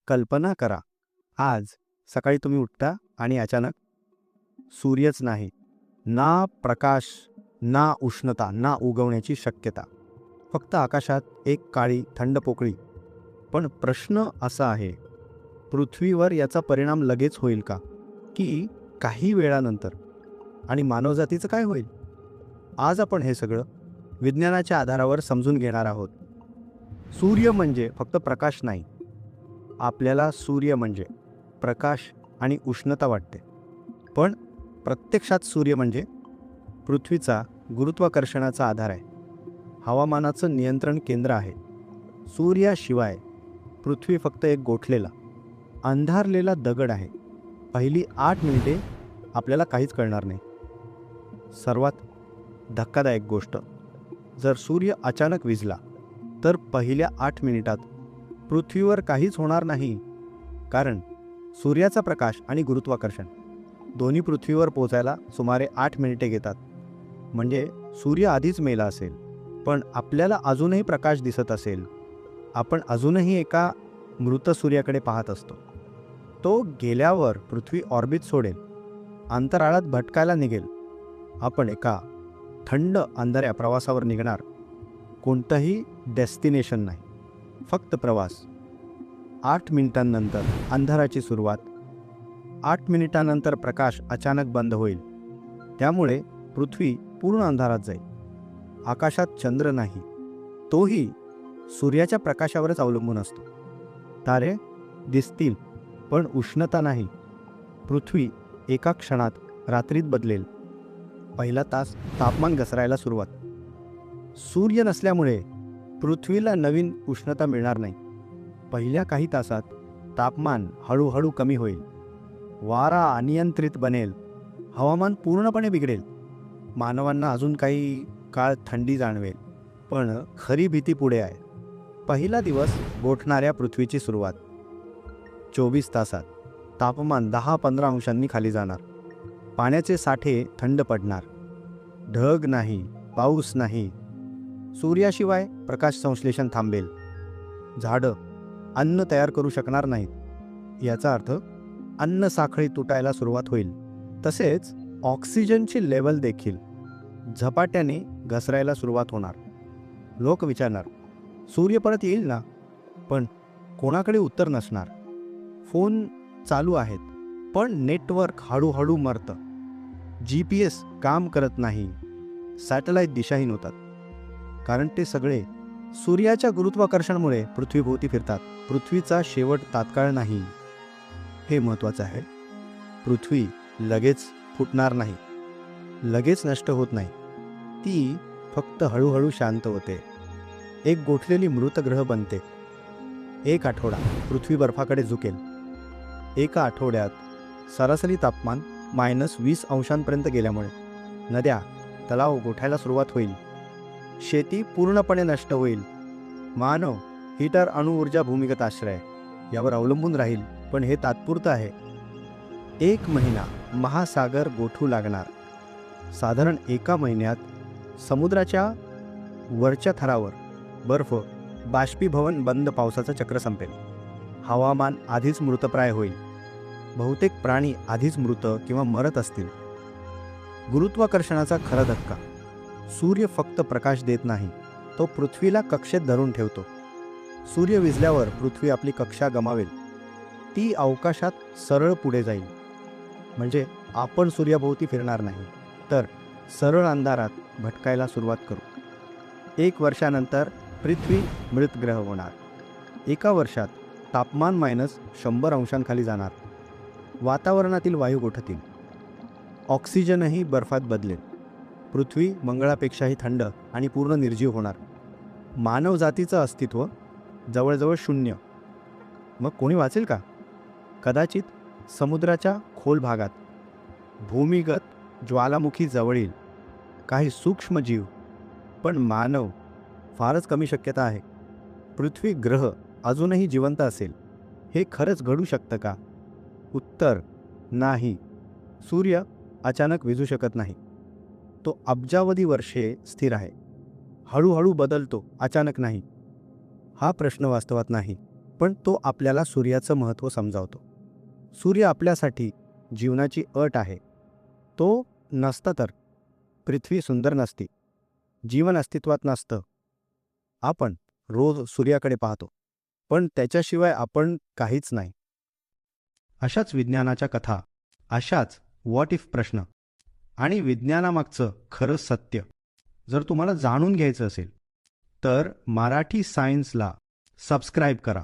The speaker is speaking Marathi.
कल्पना करा, आज सकाळी तुम्ही उठता आणि अचानक सूर्यच नाही, ना प्रकाश, ना उष्णता, ना उगवण्याची शक्यता. फक्त आकाशात एक काळी थंड पोकळी. पण प्रश्न असा आहे, पृथ्वीवर याचा परिणाम लगेच होईल का, की काही वेळानंतर? आणि मानवजातीचं काय होईल? आज आपण हे सगळं विज्ञानाच्या आधारावर समजून घेणार आहोत. सूर्य म्हणजे फक्त प्रकाश नाही. आपल्याला सूर्य म्हणजे प्रकाश आणि उष्णता वाटते, पण प्रत्यक्षात सूर्य म्हणजे पृथ्वीचा गुरुत्वाकर्षणाचा आधार आहे, हवामानाचं नियंत्रण केंद्र आहे. सूर्याशिवाय पृथ्वी फक्त एक गोठलेला, अंधारलेला दगड आहे. पहिली 8 मिनिटे आपल्याला काहीच कळणार नाही. सर्वात धक्कादायक गोष्ट, जर सूर्य अचानक विझला तर पहिल्या 8 मिनिटात पृथ्वीवर काहीच होणार नाही. कारण सूर्याचा प्रकाश आणि गुरुत्वाकर्षण दोन्ही पृथ्वीवर पोचायला सुमारे 8 मिनिटे घेतात. म्हणजे सूर्य आधीच मेला असेल, पण आपल्याला अजूनही प्रकाश दिसत असेल. आपण अजूनही एका मृत सूर्याकडे पाहत असतो. तो गेल्यावर पृथ्वी ऑर्बिट सोडेल, अंतराळात भटकायला निघेल. आपण एका थंड अंधाऱ्या प्रवासावर निघणार. कोणतंही डेस्टिनेशन नाही, फक्त प्रवास. 8 मिनिटांनंतर अंधाराची सुरुवात. 8 मिनिटांनंतर प्रकाश अचानक बंद होईल. त्यामुळे पृथ्वी पूर्ण अंधारात जाईल. आकाशात चंद्र नाही, तोही सूर्याच्या प्रकाशावरच अवलंबून असतो. तारे दिसतील, पण उष्णता नाही. पृथ्वी एका क्षणात रात्रीत बदलेल. पहिला तास तापमान घसरायला सुरुवात. सूर्य नसल्यामुळे पृथ्वीला नवीन उष्णता मिळणार नाही. पहिल्या काही तासात तापमान हळूहळू कमी होईल. वारा अनियंत्रित बनेल. हवामान पूर्णपणे बिघडेल. मानवांना अजून काही काळ थंडी जाणवेल. पण खरी भीती पुढे आहे. पहिला दिवस गोठणाऱ्या पृथ्वीची सुरुवात. 24 तासात तापमान 10-15 अंशांनी खाली जाणार. पाण्याचे साठे थंड पडणार. ढग नाही, पाऊस नाही. सूर्याशिवाय प्रकाश संश्लेषण थांबेल. झाडं अन्न तयार करू शकणार नाहीत. याचा अर्थ अन्न साखळी तुटायला सुरुवात होईल. तसेच ऑक्सिजनची लेवल देखील झपाट्याने घसरायला सुरुवात होणार. लोक विचारणार, सूर्य परत येईल ना? पण कोणाकडे उत्तर नसणार. फोन चालू आहेत, पण नेटवर्क हळूहळू मरतं. GPS काम करत नाही. सॅटेलाईट दिशाहीन होतात. कारण ते सगळे सूर्याच्या गुरुत्वाकर्षणामुळे पृथ्वीभोवती फिरतात. पृथ्वीचा शेवट तात्काळ नाही, हे महत्त्वाचं आहे. पृथ्वी लगेच फुटणार नाही, लगेच नष्ट होत नाही. ती फक्त हळूहळू शांत होते. एक गोठलेली मृत ग्रह बनते. एक आठवडा पृथ्वी बर्फाकडे झुकेल. एका आठवड्यात सरासरी तापमान -20 अंशांपर्यंत गेल्यामुळे नद्या, तलाव गोठायला सुरुवात होईल. शेती पूर्णपणे नष्ट होईल. मानव हीटर, अणुऊर्जा, भूमिगत आश्रय यावर अवलंबून राहील. पण हे तात्पुरतं आहे. 1 महिना महासागर गोठू लागणार. साधारण एका महिन्यात समुद्राच्या वरच्या थरावर बर्फ बाष्पीभवन बंद, पावसाचं चक्र संपेल. हवामान आधीच मृतप्राय होईल. बहुतेक प्राणी आधीच मृत किंवा मरत असतील. गुरुत्वाकर्षणाचा खरा धक्का. सूर्य फक्त प्रकाश देत नाही, तो पृथ्वीला कक्षेत धरून ठेवतो. सूर्य विझल्यावर पृथ्वी आपली कक्षा गमावेल. ती अवकाशात सरळ पुढे जाईल. म्हणजे आपण सूर्याभोवती फिरणार नाही, तर सरळ अंधारात भटकायला सुरुवात करू. 1 वर्षानंतर पृथ्वी मृत ग्रह होणार. एका वर्षात तापमान -100 अंशांखाली जाणार. वातावरणातील वायू गोठतील. ऑक्सिजनही बर्फात बदलेल. पृथ्वी मंगळापेक्षाही थंड आणि पूर्ण निर्जीव होणार. मानवजातीचं अस्तित्व जवळजवळ शून्य. मग कोणी वाचेल का? कदाचित समुद्राच्या खोल भागात, भूमिगत ज्वालामुखी जवळ येईल, काही सूक्ष्म जीव. पण मानव, फारच कमी शक्यता आहे. पृथ्वी ग्रह अजूनही जिवंत असेल. हे खरंच घडू शकतं का? उत्तर नाही. सूर्य अचानक विझू शकत नाही. तो अब्जावधी वर्षे स्थिर आहे. हळूहळू बदलतो, अचानक नाही. हा प्रश्न वास्तवात नाही, पण तो आपल्याला सूर्याचं महत्त्व समजावतो. सूर्य आपल्यासाठी जीवनाची अट आहे. तो नसता तर पृथ्वी सुंदर नसती, जीवन अस्तित्वात नसतं. आपण रोज सूर्याकडे पाहतो, पण त्याच्याशिवाय आपण काहीच नाही. अशाच विज्ञानाच्या कथा, अशाच व्हॉट इफ प्रश्न आणि विज्ञानामागचं खरं सत्य जर तुम्हाला जाणून घ्यायचं असेल तर मराठी सायन्सला सबस्क्राईब करा.